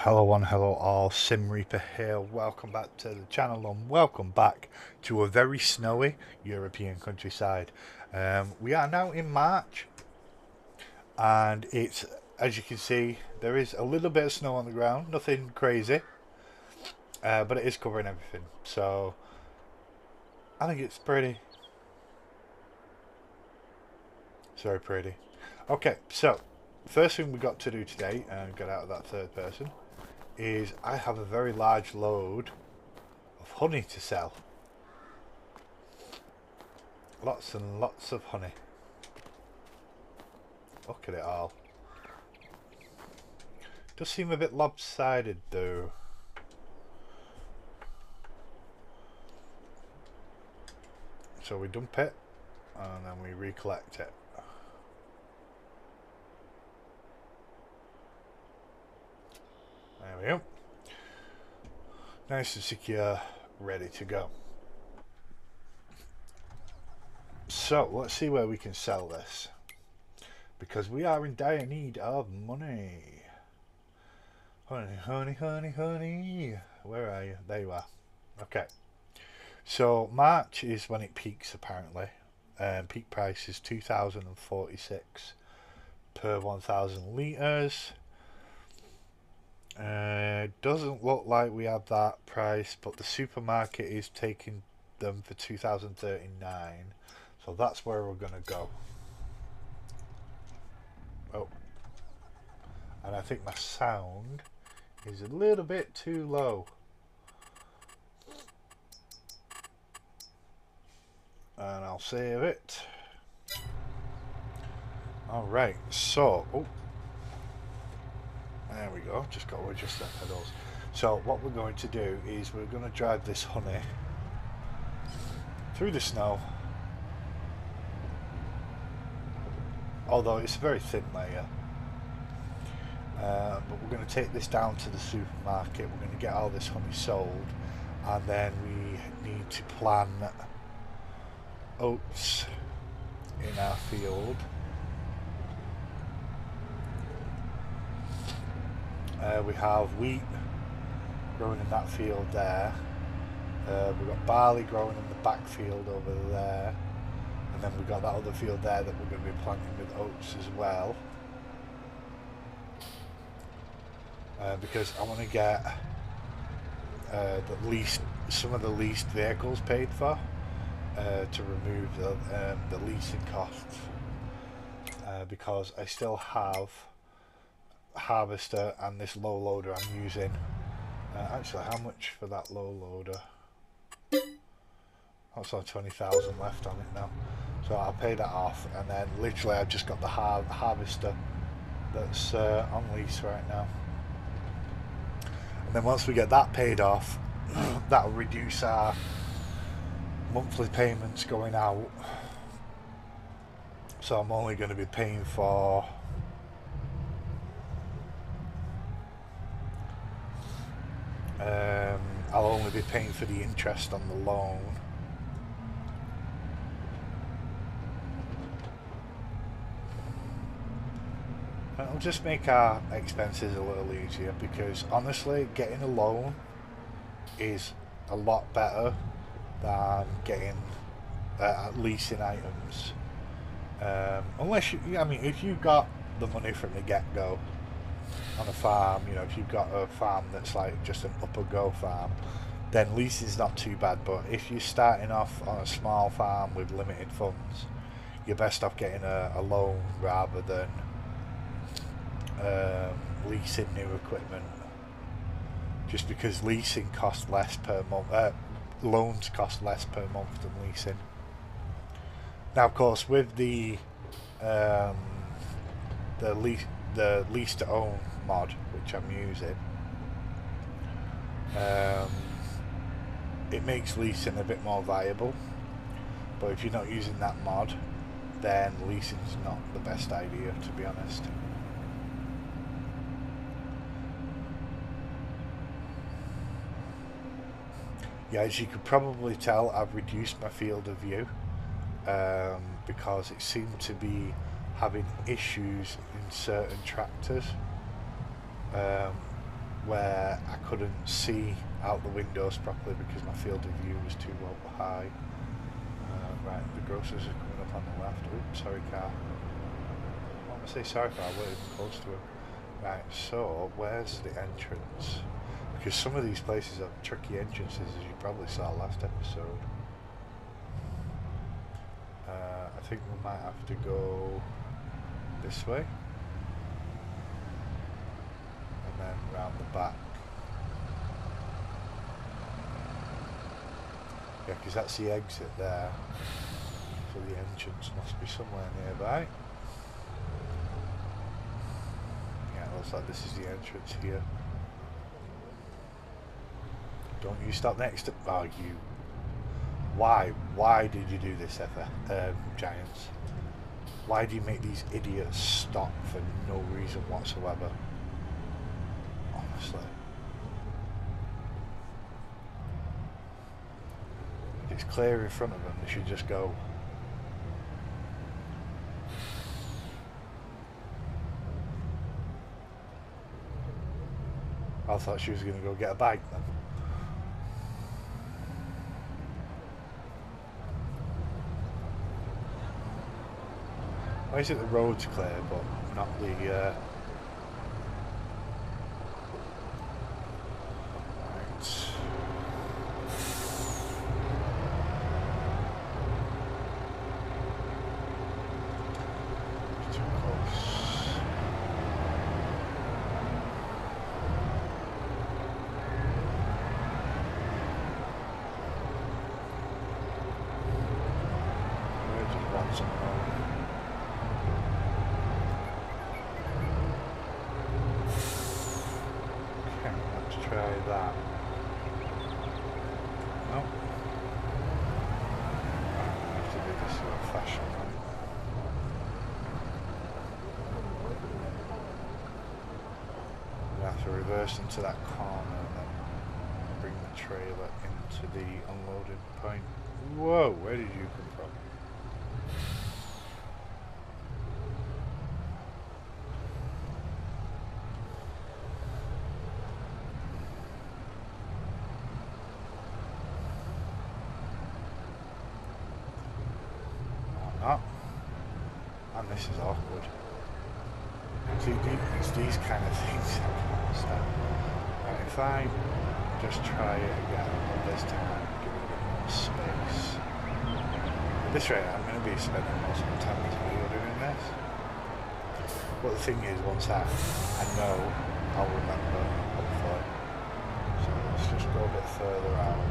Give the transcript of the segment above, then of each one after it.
Hello one, hello all, Sim Reaper here, welcome back to the channel and welcome back to a very snowy European countryside. We are now in March and it's, as you can see, there is a little bit of snow on the ground, nothing crazy, but it is covering everything, so I think it's pretty. It's very pretty. Okay, so first thing we got to do today, and get out of that third person, is I have a very large load of honey to sell. Lots and lots of honey. Look at it all. Does seem a bit lopsided though. So we dump it and then we recollect it. There we go. Nice and secure, ready to go. So let's see where we can sell this, because we are in dire need of money. Honey, honey, honey, honey. Where are you? There you are. Okay. So March is when it peaks apparently. Peak price is 2,046 per 1,000 litres. Doesn't look like we have that price, but the supermarket is taking them for 2,039, so that's where we're gonna go. Oh, and I think my sound is a little bit too low. And I'll save it. Alright, so there we go, just got to adjust that pedals. So what we're going to do is we're going to drive this honey through the snow, although it's a very thin layer, but we're going to take this down to the supermarket. We're going to get all this honey sold, and then we need to plant oats in our field. We have wheat growing in that field there. We've got barley growing in the back field over there, and then we've got that other field there that we're going to be planting with oats as well, because I want to get some of the leased vehicles paid for, to remove the leasing costs, because I still have harvester and this low loader I'm using. Actually, how much for that low loader? That's only 20,000 left on it now, so I'll pay that off, and then literally I've just got the harvester that's on lease right now, and then once we get that paid off, that'll reduce our monthly payments going out, so I'm only going to be paying for I'll only be paying for the interest on the loan. It'll just make our expenses a little easier, because honestly getting a loan is a lot better than getting leasing items, unless I mean, if you got the money from the get-go on a farm, you know, if you've got a farm that's like just an up and go farm, then leasing's not too bad. But if you're starting off on a small farm with limited funds, you're best off getting a loan rather than leasing new equipment, just because leasing costs less per month, loans cost less per month than leasing. Now of course with the lease to own mod, which I'm using, it makes leasing a bit more viable, but if you're not using that mod, then leasing's not the best idea, to be honest. Yeah, as you could probably tell, I've reduced my field of view, because it seemed to be having issues in certain tractors. where I couldn't see out the windows properly because my field of view was too high. Right, the grocers are coming up on the left. Oops, sorry car. I want to say sorry car, we're even close to him. Right, so where's the entrance? Because some of these places have tricky entrances, as you probably saw last episode. I think we might have to go this way. And then round the back. Yeah, because that's the exit there. So the entrance must be somewhere nearby. Yeah, it looks like this is the entrance here. Don't you stop next to... Oh, you... Why? Why did you do this, Giants? Why do you make these idiots stop for no reason whatsoever? Honestly. If it's clear in front of them, they should just go. I thought she was going to go get a bike then. Why is it the road's clear but not the right. Too close. I just want some more. Try that. Nope. I have to do this in a fashion, right? I have to reverse into that corner and then bring the trailer into the unloading point. Whoa, where did you come from? And this is awkward. See, it's these kind of things I can't understand. Right, if I just try it again, this time give it a bit more space. At this rate, I'm going to be spending most of my time in this video doing this. But the thing is, once I know, I'll remember, hopefully. So let's just go a bit further out.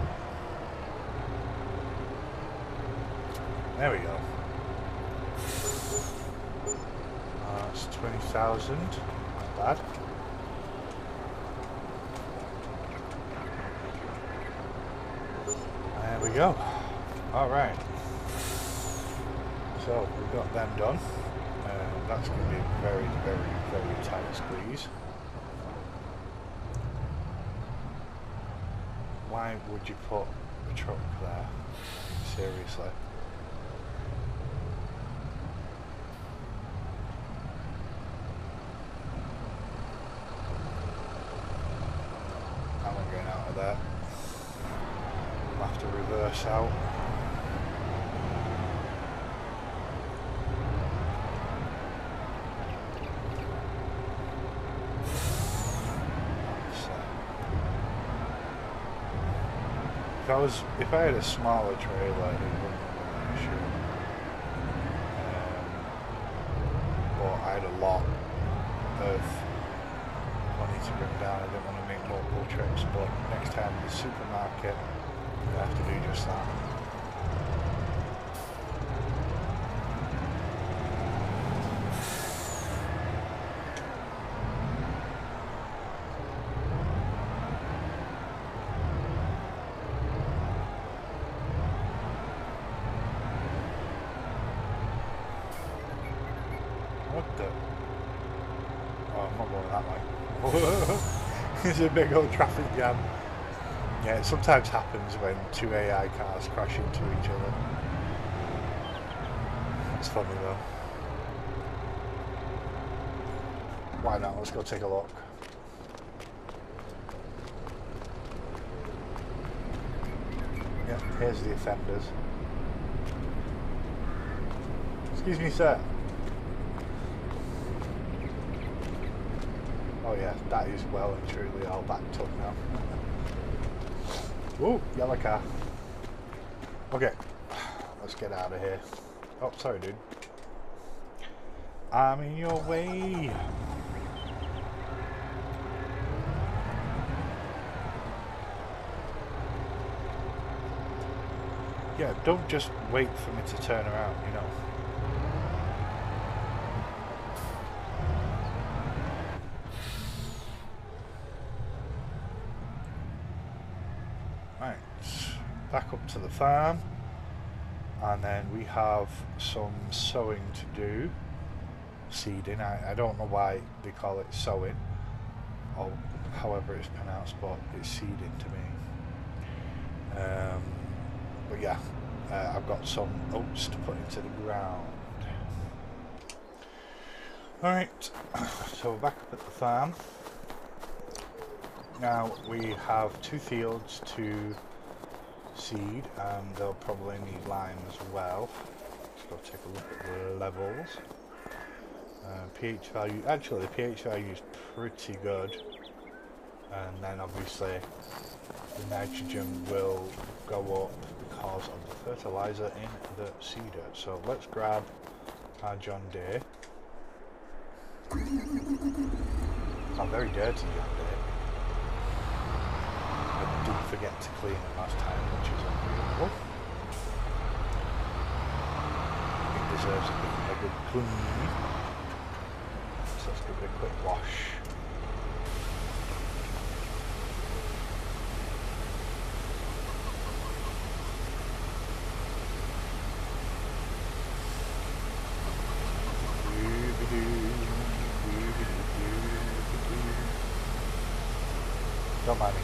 There we go. That's 20,000, not bad. There we go. Alright. So, we've got them done. That's going to be a very, very, very tight squeeze. Why would you put a truck there? Seriously. There. I'll have to reverse out. So, if I had a smaller trailer, it wouldn't be an issue. But I had a lot of money to bring down. I didn't want to make local trips, but next time in the supermarket, I have to do just that. What the? Oh, I'm not going that way. There's a big old traffic jam. Yeah, it sometimes happens when two AI cars crash into each other. It's funny though. Why not? Let's go take a look. Yeah, here's the offenders. Excuse me, sir. Oh yeah, that is well and truly all backed up now. Whoa, yellow car. Okay, let's get out of here. Oh, sorry, dude. I'm in your way. Yeah, don't just wait for me to turn around, you know. Right, back up to the farm. And then we have some sowing to do. Seeding. I don't know why they call it sowing, or however it's pronounced, but it's seeding to me. But yeah, I've got some oats to put into the ground. Alright, so we're back up at the farm. Now we have 2 fields to seed, and they'll probably need lime as well. Let's go take a look at the levels. pH value, actually the pH value is pretty good, and then obviously the nitrogen will go up because of the fertilizer in the seeder. So let's grab our John Deere. I'm very dirty John Deere. I didn't forget to clean it last time, which is unbelievable. It deserves a good clean. So let's give it a quick wash. Don't mind me.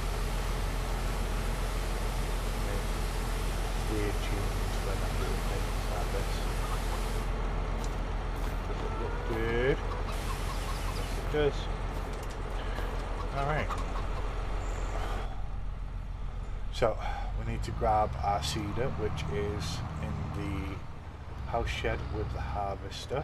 Weird tunes when I'm doing things like this. Does it look good? Yes, it does. Alright. So, we need to grab our seeder, which is in the house shed with the harvester.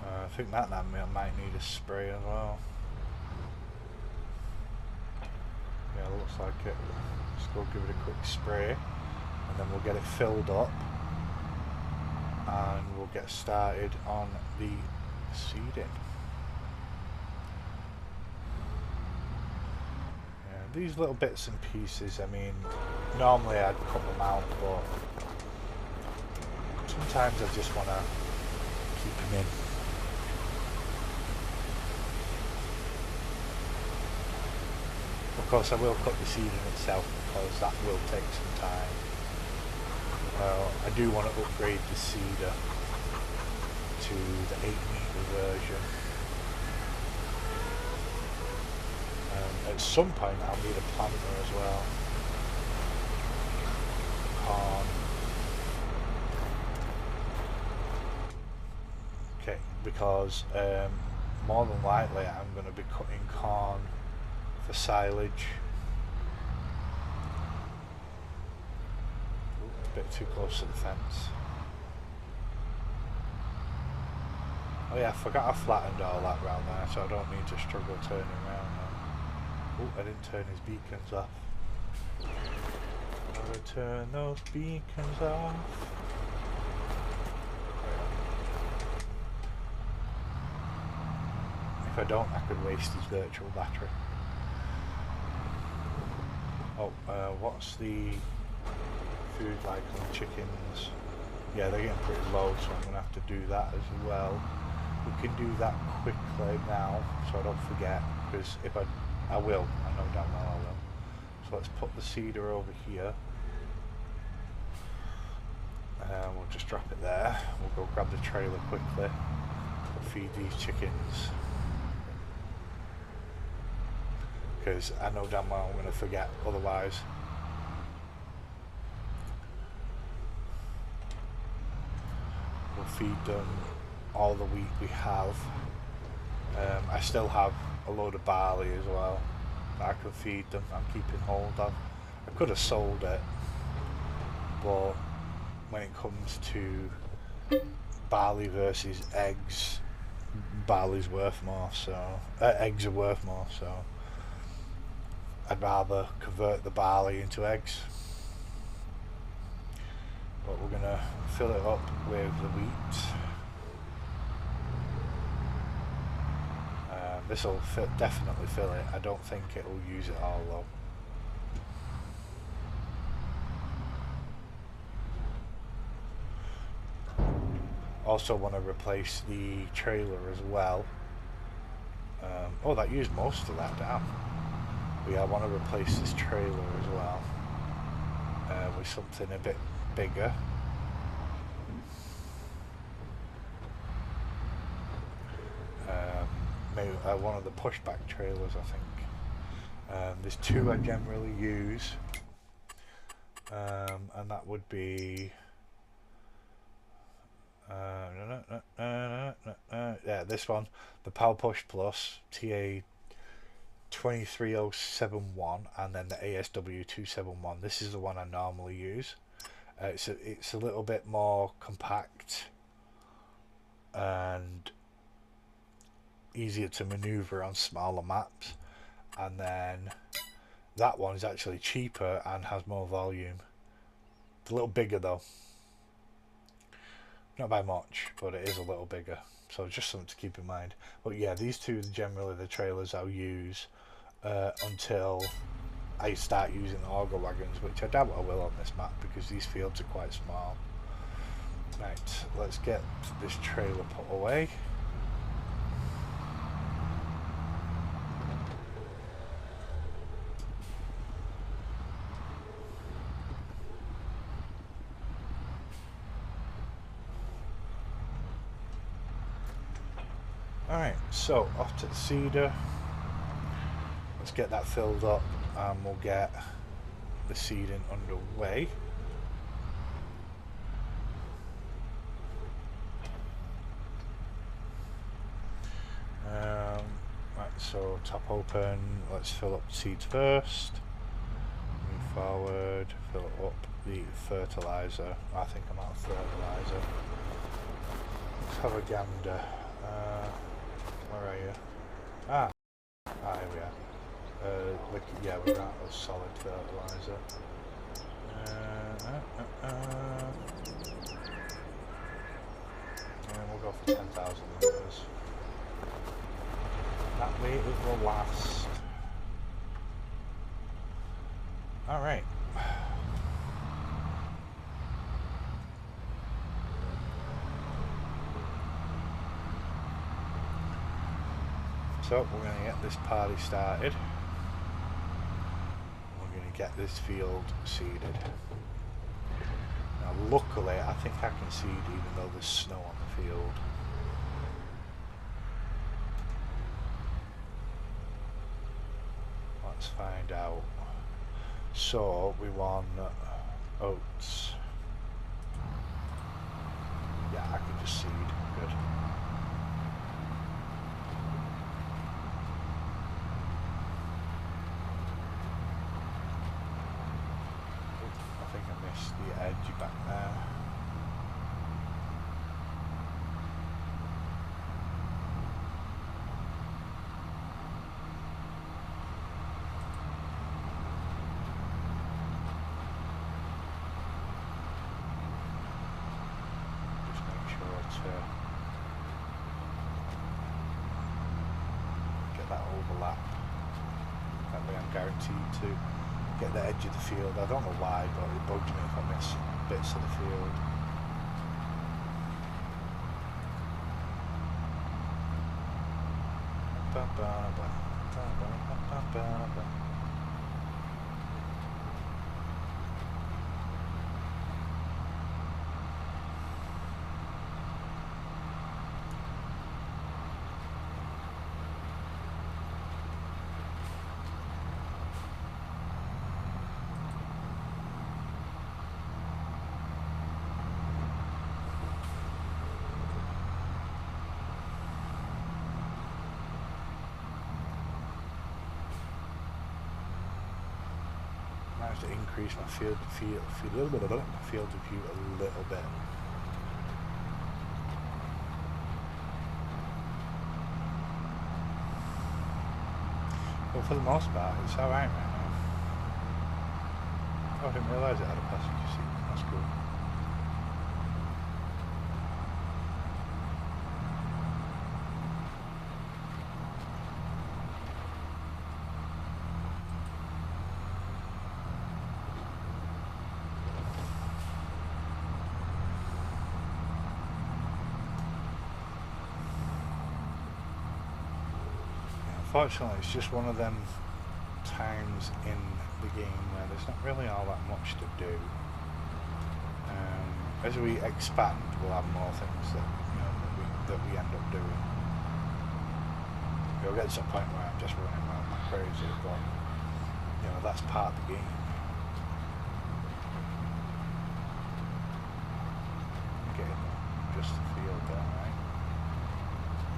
I think that might need a spray as well. Yeah, looks like it. Let's go give it a quick spray, and then we'll get it filled up, and we'll get started on the seeding. Yeah, these little bits and pieces, I mean, normally I'd cut them out, but sometimes I just want to keep them in. Of course, I will cut the seeding itself because that will take some time. I do want to upgrade the seeder to the 8-meter version. At some point, I'll need a planter as well. Okay, because more than likely I'm going to be cutting corn for silage. Ooh, a bit too close to the fence. Oh yeah, I forgot I flattened all that round there, so I don't need to struggle turning around now. Oh, I didn't turn his beacons off. Gotta turn those beacons off. If I don't, I could waste his virtual battery. Oh, what's the food like on the chickens? Yeah, they're getting pretty low, so I'm going to have to do that as well. We can do that quickly now, so I don't forget, because if I will, I know damn well I will. So let's put the seeder over here. We'll just drop it there. We'll go grab the trailer quickly. We'll feed these chickens. Because I know damn well I'm going to forget otherwise. We'll feed them all the wheat we have. I still have a load of barley as well that I can feed them. I'm keeping hold of. I could have sold it, but when it comes to barley versus eggs, barley's worth more, so eggs are worth more, so I'd rather convert the barley into eggs. But we're gonna fill it up with the wheat. This will definitely fill it. I don't think it will use it all though. Also want to replace the trailer as well. Oh, that used most of that, damn. But yeah, I want to replace this trailer as well with something a bit bigger. Maybe one of the pushback trailers, I think. There's two I generally use, and that would be yeah, this one, the Power Push Plus TA 23071, and then the ASW 271. This is the one I normally use. It's a little bit more compact and easier to maneuver on smaller maps, and then that one is actually cheaper and has more volume. It's a little bigger though, not by much, but it is a little bigger, so just something to keep in mind. But yeah, these two are generally the trailers I'll use until I start using the auger wagons, which I doubt I will on this map because these fields are quite small. Right, let's get this trailer put away. Alright, so off to the seeder. Let's get that filled up and we'll get the seeding underway. Right, so top open, let's fill up the seeds first. Move forward, fill up the fertilizer. I think I'm out of fertilizer. Let's have a gander. Where are you? Ah, here we are. Yeah, we're out of solid fertilizer. And we'll go for 10,000 litres. That way it will last. Alright. So we're going to get this party started. We're going to get this field seeded. Now luckily I think I can seed even though there's snow on the field. Let's find out. So we want oats. Yeah, I can just seed. Good. The edge back there. Just make sure to get that overlap. That way I'm guaranteed to get the edge of the field. I don't know why, but it bugs me if I miss bits of the field. to increase my field of view a little bit. But for the most part, it's alright right now. Oh, I didn't realise it had a passenger seat. That's cool. Unfortunately, it's just one of them times in the game where there's not really all that much to do. As we expand, we'll have more things that that we end up doing. It'll get to a point where I'm just running around like crazy, but that's part of the game. Getting just the field there, right?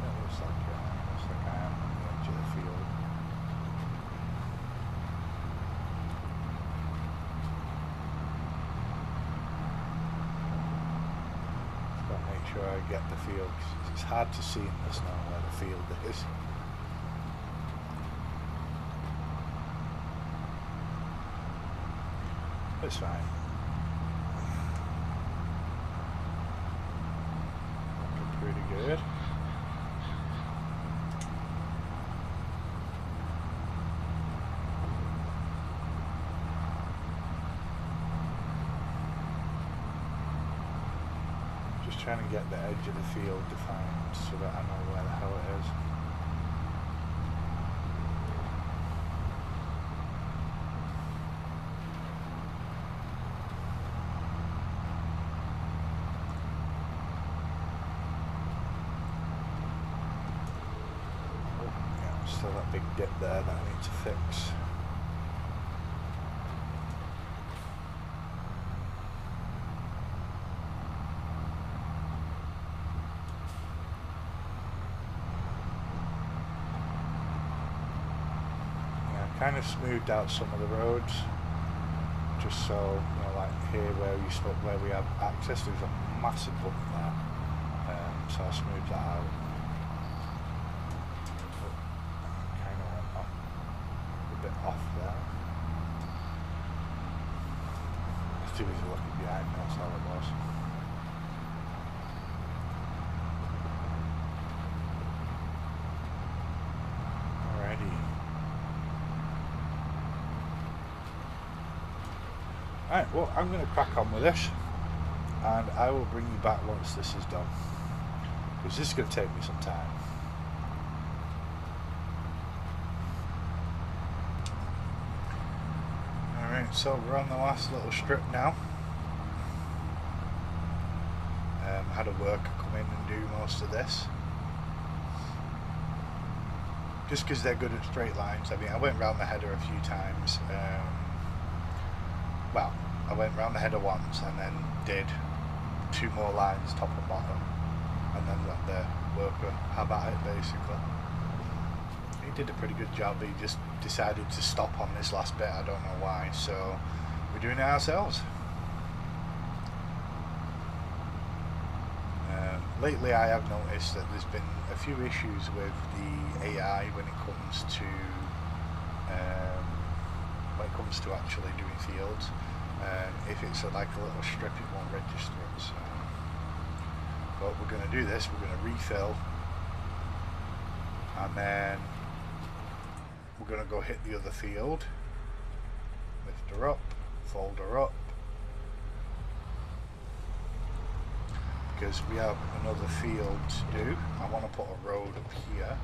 It looks like I am on the edge of the field. Just gotta make sure I get the field, 'cause it's hard to see in the snow where the field is. It's fine. Looking pretty good. Just trying to get the edge of the field defined so that I know where the hell it is. Still that big dip there that I need to fix. Yeah, I kind of smoothed out some of the roads, just so like here where we have access, there's a massive bump there, so I smoothed that out. Off there. I was too busy looking behind me, that's all it was. Alrighty. Alright, well, I'm going to crack on with this, and I will bring you back once this is done, because this is going to take me some time. So we're on the last little strip now. Had a worker come in and do most of this, just because they're good at straight lines. I mean, I went round the header a few times. Well, I went round the header once and then did 2 more lines top and bottom, and then let the worker have at it basically. He did a pretty good job. He just decided to stop on this last bit. I don't know why, so we're doing it ourselves. Lately I have noticed that there's been a few issues with the AI when it comes to actually doing fields. If it's like a little strip, it won't register it. So, but we're going to do this. We're going to refill, and then we're going to go hit the other field, lift her up, fold her up, because we have another field to do. I want to put a road up here,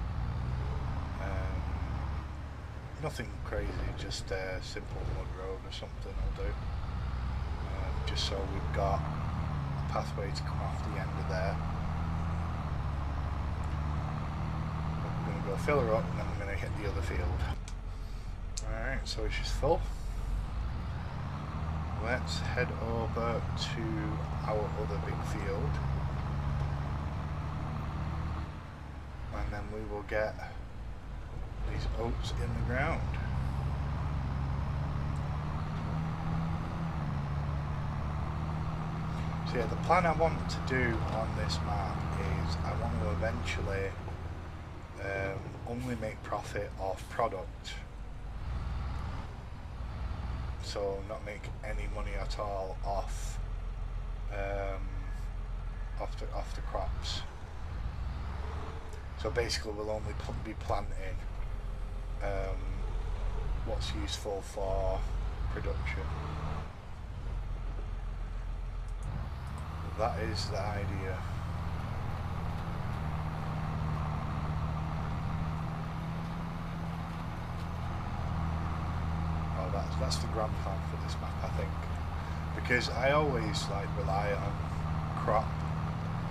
nothing crazy, just a simple mud road or something I'll do, just so we've got a pathway to come off the end of there. We're going to go fill her up, and then we're going to hit the other field. Alright, so she's full. Let's head over to our other big field, and then we will get these oats in the ground. So yeah, the plan I want to do on this map is I want to eventually only make profit off product. So not make any money at all off off the crops. So basically we'll only be planting what's useful for production. That is the idea. Oh, that's the grand plan for this map, I think, because I always like rely on crop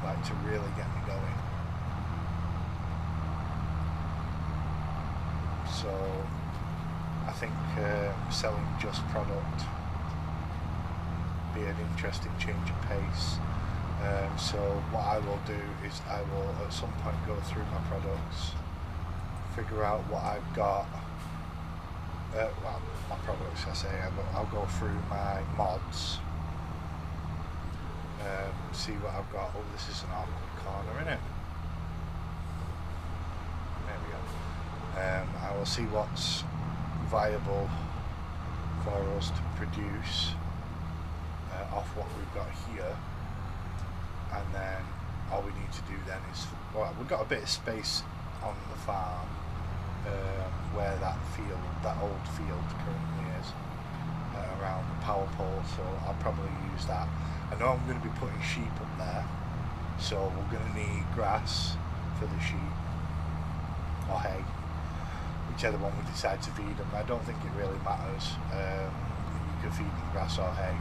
like to really get me going. So I think selling just product be an interesting change of pace. So what I will do is I will at some point go through my products, figure out what I've got. Well, my products, I say, I'll go through my mods, see what I've got. Oh, this is an awkward corner, isn't it? There we go. I will see what's viable for us to produce off what we've got here, and then all we need to do then is, well, we've got a bit of space on the farm where that old field currently is, around the power pole, so I'll probably use that. I know I'm going to be putting sheep up there, so we're going to need grass for the sheep, or hay, whichever one we decide to feed them. I don't think it really matters. You can feed them grass or hay.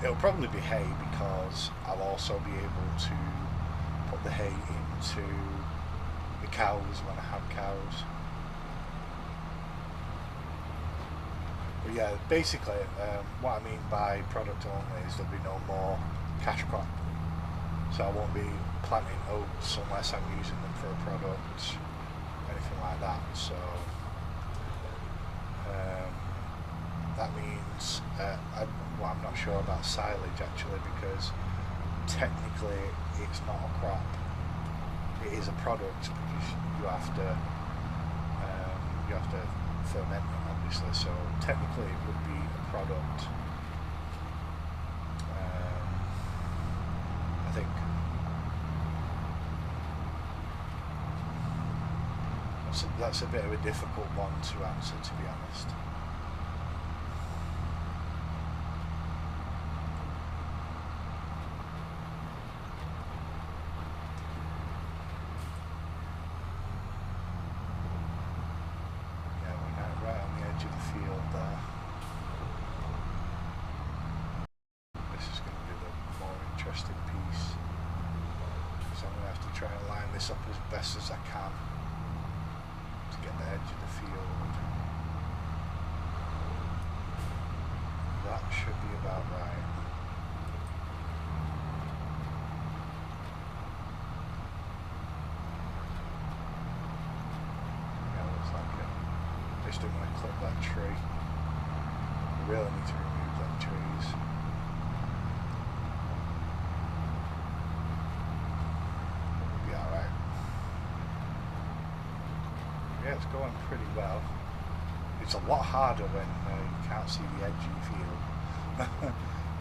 It'll probably be hay because I'll also be able to put the hay into the cows when I have cows. But yeah, basically what I mean by product only is there'll be no more cash crop. So I won't be planting oats unless I'm using them for a product, anything like that. So that means I'm not sure about silage actually, because technically it's not a crop. It is a product because you have to ferment them, obviously. So technically it would be a product. I think that's a bit of a difficult one to answer, to be honest. Up as best as I can to get the edge of the field. That should be about right. Yeah, looks like it. Just don't want to clip that tree. We really need to remove them trees. Yeah, it's going pretty well. It's a lot harder when you can't see the edge of your field.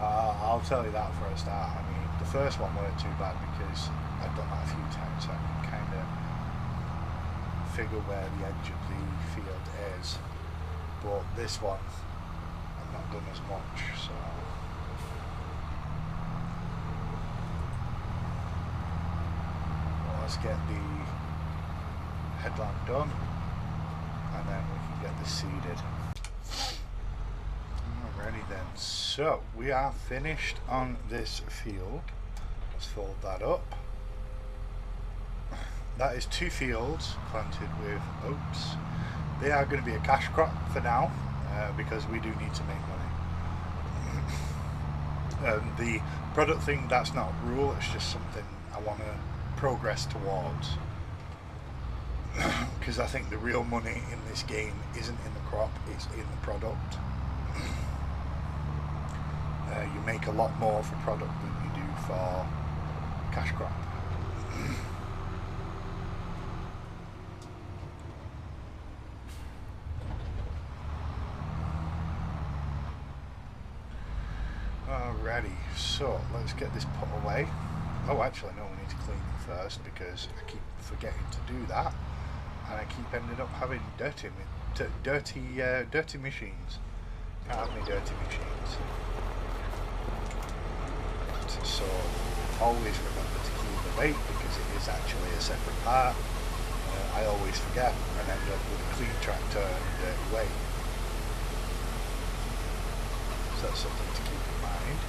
I'll tell you that for a start. I mean, the first one weren't too bad because I've done that a few times, so I can kind of figure where the edge of the field is. But this one, I've not done as much, so. Well, let's get the headland done, and then we can get this seeded. Alrighty then, so we are finished on this field. Let's fold that up. That is 2 fields planted with oats. They are going to be a cash crop for now, because we do need to make money. The product thing, that's not a rule, it's just something I want to progress towards. Because I think the real money in this game isn't in the crop, it's in the product. You make a lot more for product than you do for cash crop. Alrighty, so let's get this put away. Oh, actually, no, we need to clean them first because I keep forgetting to do that, and I keep ending up having dirty machines. Can't have any dirty machines. So always remember to clean the weight because it is actually a separate part. I always forget and end up with a clean tractor and a dirty weight. So that's something to keep in mind.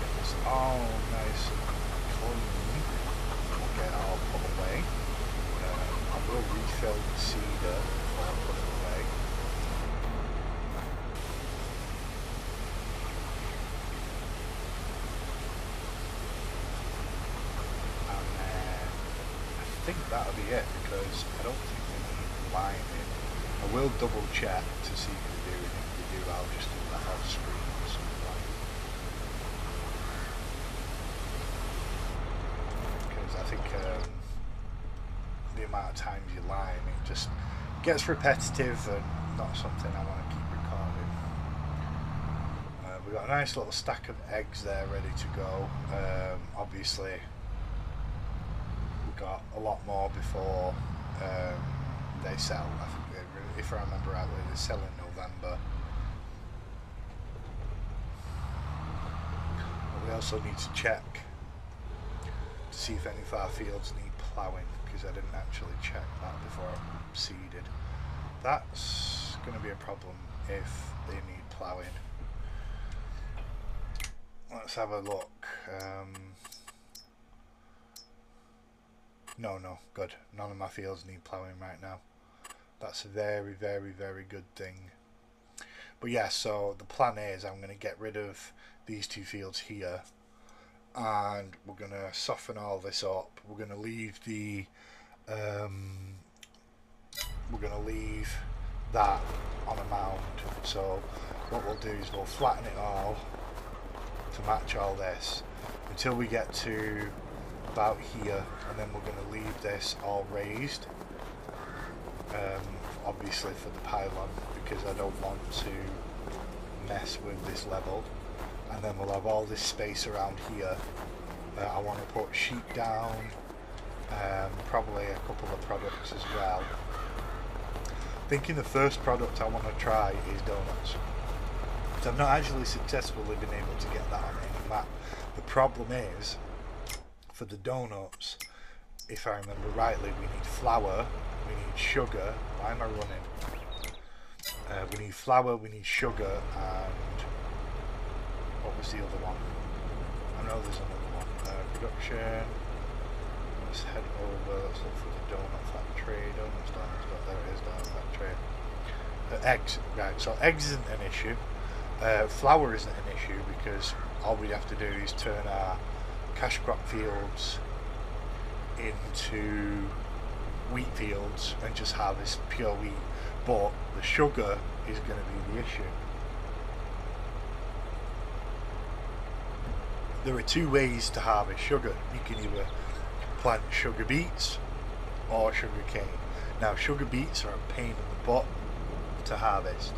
Get this all nice and clean. We'll get it all put away. I will refill the seeder before I put it away. And then I think that'll be it because I don't think we need liming. I will double check to see if they do, and if they do I'll just do that off screen or something. Because I think the amount of times you lime, it just gets repetitive and not something I want to keep recording. We've got a nice little stack of eggs there ready to go. Obviously we've got a lot more before they sell. I think if I remember rightly, they sell in November. But we also need to check to see if any of our fields need ploughing, because I didn't actually check that before I seeded. That's going to be a problem if they need ploughing. Let's have a look. No, good. None of my fields need ploughing right now. That's a very, very, very good thing. But yeah, so the plan is I'm going to get rid of these two fields here, and we're going to soften all this up. We're going to leave the that on a mound. So what we'll do is we'll flatten it all to match all this until we get to about here, and then we're going to leave this all raised, obviously for the pylon, because I don't want to mess with this level. And then we'll have all this space around here. I want to put sheep down, probably a couple of products as well. Thinking the first product I want to try is donuts. So I've not actually successfully been able to get that on any map. The problem is, for the donuts, if I remember rightly, we need flour, we need sugar. Why am I running? We need flour, we need sugar, and what was the other one? I know there's another one. Production. Let's head over, let's look for the donut factory. Donuts, there it is, donut factory. Eggs, right, so eggs isn't an issue. Flour isn't an issue because all we have to do is turn our cash crop fields into wheat fields and just harvest pure wheat. But the sugar is going to be the issue. There are two ways to harvest sugar. You can either plant sugar beets or sugar cane. Now sugar beets are a pain in the butt to harvest,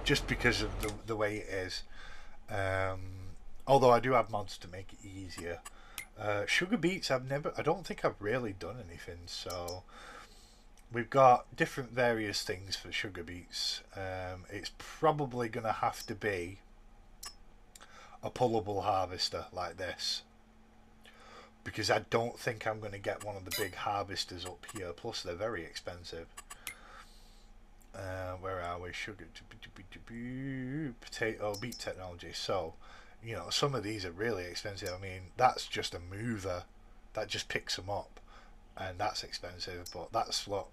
just because of the way it is. Although I do have mods to make it easier. Sugar beets I don't think I've really done anything, so we've got different various things for sugar beets. It's probably going to have to be a pullable harvester like this, because I don't think I'm going to get one of the big harvesters up here, plus they're very expensive. Where are we? Sugar, potato, beet technology. So, you know, some of these are really expensive. I mean, that's just a mover that just picks them up, and that's expensive. But that's what,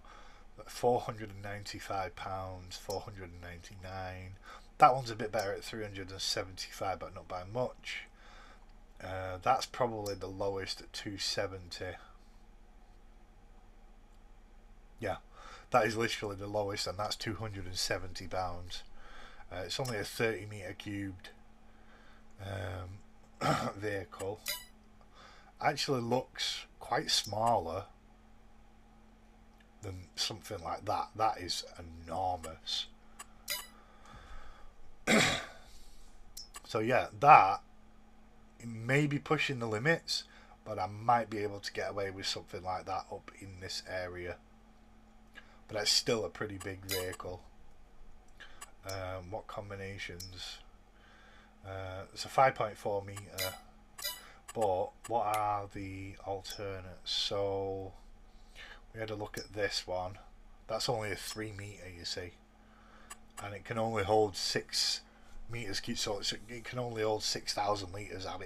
£495, £499. That one's a bit better at 375, but not by much. That's probably the lowest at 270. Yeah, that is literally the lowest, and that's £270. It's only a 30 metre cubed vehicle. Actually looks quite smaller than something like that. That is enormous. So yeah, that may be pushing the limits, but I might be able to get away with something like that up in this area. But that's still a pretty big vehicle. What combinations? It's a 5.4 metre, but what are the alternates? So we had a look at this one. That's only a 3 metre, you see, and it can only hold 6 meters cubed, so it can only hold 6,000 litres. I'll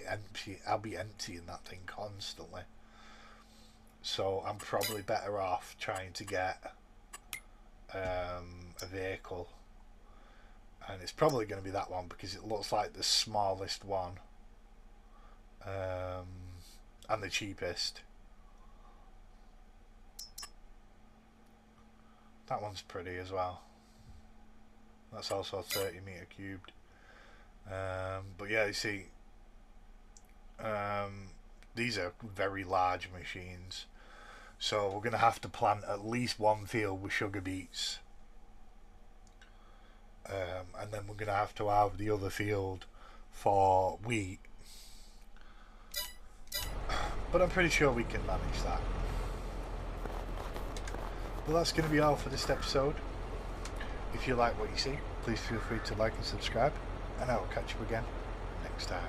be emptying that thing constantly. So I'm probably better off trying to get a vehicle, and it's probably going to be that one because it looks like the smallest one and the cheapest. That one's pretty as well. That's also 30 metre cubed. But yeah, you see, these are very large machines, so we're going to have to plant at least one field with sugar beets, and then we're going to have the other field for wheat, but I'm pretty sure we can manage that. Well, that's going to be all for this episode. If you like what you see, please feel free to like and subscribe, and I will catch you again next time.